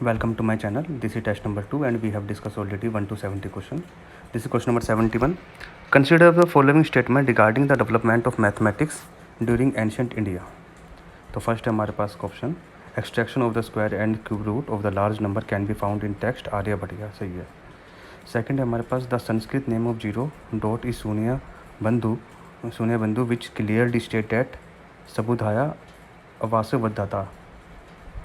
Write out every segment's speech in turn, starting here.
Welcome to my channel. This is test number 2 and we have discussed already 1 to 70 question. This is question number 71. Consider the following statement regarding the development of mathematics during ancient India. तो first है हमारे पास question, extraction of the square and cube root of the large number can be found in text Aryabhata, सही है। Second है हमारे पास the Sanskrit name of zero dot is शून्य बंधु विच क्लियरली स्टेट दैट सबुधाया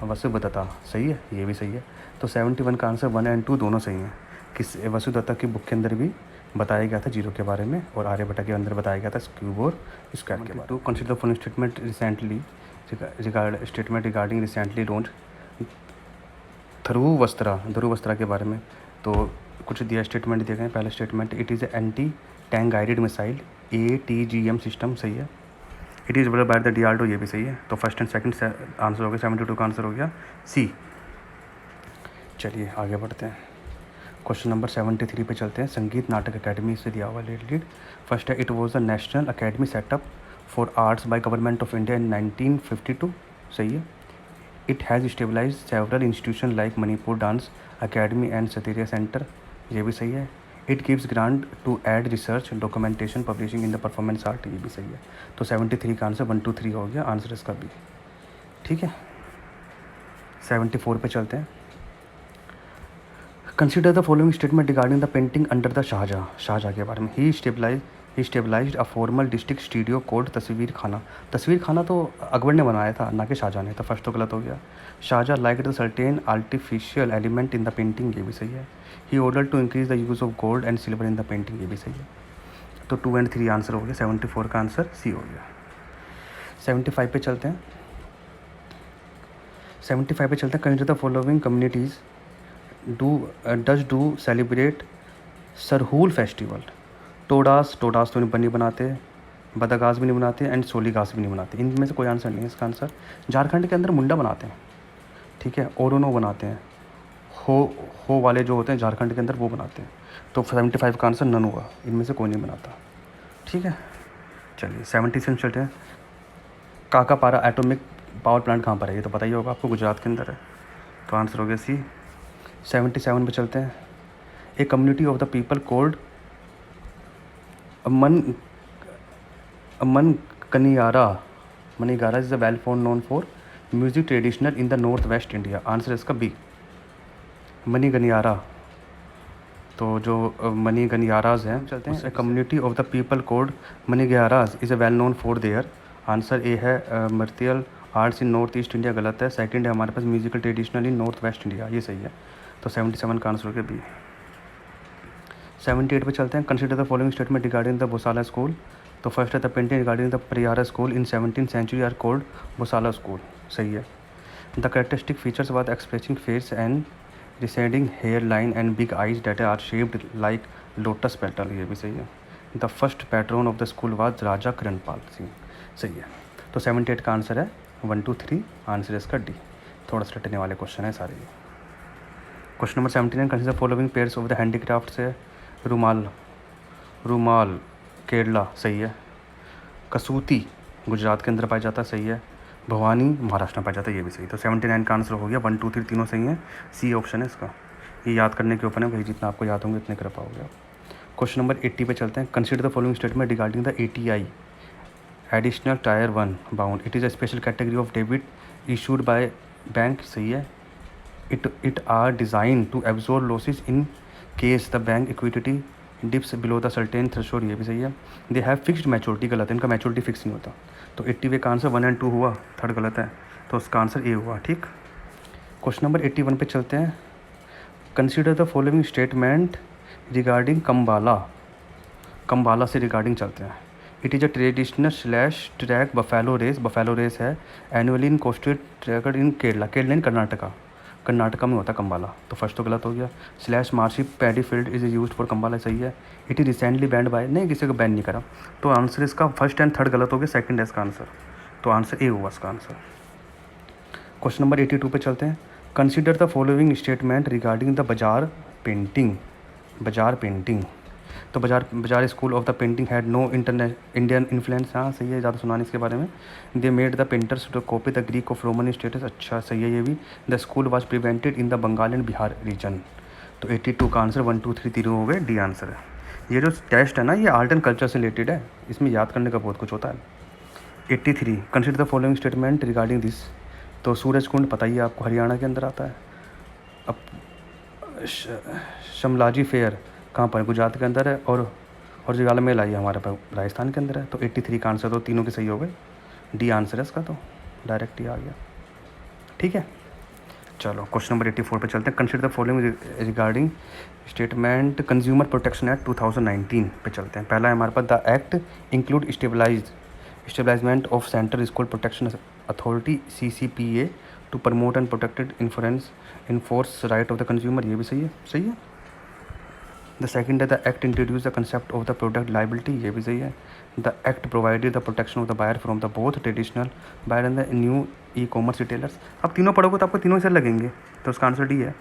वसुदत्ता, सही है, ये भी सही है। तो 71 का आंसर 1 एंड 2 दोनों सही हैं। किस वसुदत्ता की बुक के अंदर भी बताया गया था जीरो के बारे में और आर्यभट्ट के अंदर बताया गया था क्यूब और स्क्वायर के बारे में। To consider following statement regarding recently launch Dhruvastra के बारे में। तो कुछ दिया स्टेटमेंट दिए गए। पहला statement, it is anti tank guided missile ATGM system, सही है। It is developed by the DRDO, ये भी सही है। तो फर्स्ट एंड सेकंड आंसर हो गया, 72 का आंसर हो गया C। चलिए आगे बढ़ते हैं। क्वेश्चन नंबर 73 पे चलते हैं। संगीत नाटक अकेडमी से दिया हुआ लीड। फर्स्ट है, it was the national academy setup for arts by government of India in 1952, सही है। It has stabilize several institution like Manipur dance academy and Sattriya centre, ये भी सही है। It gives grant to aid research documentation publishing in the performance art, ये भी सही है। तो 73 का आंसर 1 2 3 हो गया, आंसर इसका बी, ठीक है। 74 पे चलते हैं। Consider the following statement regarding the painting under the Shah Jahan के बारे में। He stabilized a formal district studio code तस्वीर खाना तो अकबर ने बनाया था, ना कि शाहजहाँ ने, तो फर्स्ट तो गलत हो गया। Shah Jahan like the certain artificial element in the painting, ये भी सही है। He order to increase the use of gold and silver in the painting, ये भी सही है। तो 2 एंड 3 आंसर हो गया। 74 का आंसर सी हो गया। 75 पे चलते हैं। 75 पे चलते हैं। Consider the following communities do celebrate Sarhul festival. Todas तो नहीं बनाते, बदगास भी नहीं बनाते एंड सोलीगास भी नहीं बनाते। इनमें से कोई आंसर नहीं है इसका आंसर। झारखंड के अंदर मुंडा बनाते हैं, ठीक है, ओरोनो बनाते हैं, हो वाले जो होते हैं झारखंड के अंदर वो बनाते हैं। तो 75 का आंसर नन हुआ, इनमें से कोई नहीं बनाता, ठीक है। चलिए 76 चलते हैं। काकापारा एटॉमिक पावर प्लांट कहाँ पर है, ये तो पता ही होगा आपको, गुजरात के अंदर है, तो आंसर हो गया सी। 77 पे चलते हैं। A community of the people called Manganiyar is well known for music traditional in the north west India, answer इसका बी, मनीगनियारा। तो जो मनीगनियाराज हैं, चलते हैं। Community of the people called Manganiyars is a well known for their, answer A है martial arts in north east India, गलत है। Second है हमारे पास musical traditional in north west India, ये सही है। तो 77 का आंसर हो गया बी। 78 पे चलते हैं। Consider the following statement regarding the Bhonsala school. तो फर्स्ट है, the painting regarding the Pariyara school in 17th century are called Bhonsala school, सही है। The characteristic features was expressing face and receding hair line and big eyes that are shaped like lotus petal, ये भी सही है। The first patron of the school was Raja Kiranpal Singh, सही है। तो 78 का आंसर है 1 2 3, आंसर इसका डी। थोड़ा सा रटने वाले क्वेश्चन है सारे। Question number 79, consider following pairs of the handicraft से। रूमाल केरला, सही है। कसूती गुजरात के अंदर पाया जाता है, सही है। भवानी महाराष्ट्र में पाया जाता है, ये भी सही। तो 79 का आंसर हो गया। 1 2 3 तीनों सही हैं, सी ऑप्शन है इसका। ये याद करने के ऊपर है भाई, जितना आपको याद होंगे इतने कर पाओगे। क्वेश्चन नंबर 80 पे चलते हैं। Consider the following statement regarding the ATI additional tier 1 bound, it is a special category of debit issued by bank, सही है। It are design to absorb losses in case the bank equity dips below the certain threshold, ये भी सही है। They have fixed maturity, गलत है, इनका maturity fix नहीं होता। तो 80 का आंसर 1 एंड 2 हुआ, थर्ड गलत है, तो उसका आंसर ए हुआ, ठीक। क्वेश्चन नंबर 81 पे चलते हैं। Consider the following statement regarding Kambala से रिगार्डिंग चलते हैं। It is a traditional / track buffalo race है annually in coastal tracts in Kerala in Karnataka में होता है कम्बाला, तो फर्स्ट तो गलत हो गया। / Marshy paddy field is use for Kambala, सही है। It is recently banned by, नहीं, किसी को बैन नहीं करा, तो आंसर इसका फर्स्ट एंड थर्ड गलत हो गया, सेकंड है इसका आंसर, तो आंसर ए हुआ इसका आंसर। क्वेश्चन नंबर 82 पे चलते हैं। Consider the following statement regarding the bazaar painting. तो bazaar school of the painting had no Indian influence, हाँ सही है, ज़्यादा सुना नहीं इसके बारे में। They made the painters to copy the Greek of Roman statues, अच्छा सही है ये भी। The school was prevented in the Bengal and Bihar region. तो 82 का आंसर 1 2 3 तीनों हो गए, डी आंसर है। ये जो टेस्ट है ना ये आर्ट एंड कल्चर से रिलेटेड है, इसमें याद करने का बहुत कुछ होता है। 83 consider the following statement regarding this. तो सूरज कुंड पता ही है आपको, हरियाणा के अंदर आता है। अब शमलाजी फेयर कहाँ पर, गुजरात के अंदर है। और जगाल मेला ये हमारे पास राजस्थान के अंदर है। तो 83 का आंसर तो तीनों के सही हो गए, डी आंसर है इसका, तो डायरेक्ट ही आ गया। ठीक है, चलो क्वेश्चन नंबर 84 पे चलते हैं। Consider the following regarding statement consumer protection act 2019 पे चलते हैं। पहला है हमारे पास, the act include establishment of central school protection authority CCPA to promote and protected enforce right of the consumer, ये भी सही है, सही है। द सेकेंड है, the act introduce the concept of the product liability, ये भी सही है। The act provided the protection of the buyer from the both traditional buyer and the new e-commerce retailers. अब तीनों पढ़ोगे तो आपको तीनों से लगेंगे, तो उसका आंसर डी है।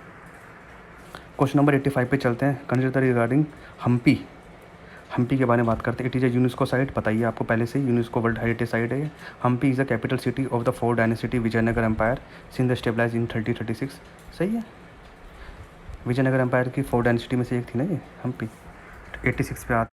क्वेश्चन नंबर 85 पे चलते हैं। कंसिडर रिगार्डिंग हम्पी के बारे में बात करते हैं। It is a UNESCO site, पता ही है आपको पहले से, यूनेस्को वर्ल्ड हेरिटेज साइट है ये। Hampi is the capital city of the 4th dynasty Vijayanagar empire since the stabilize in 3036, सही है। विजयनगर एम्पायर की 4 डायनेस्टी में से एक थी ना ये हम्पी। 86 पे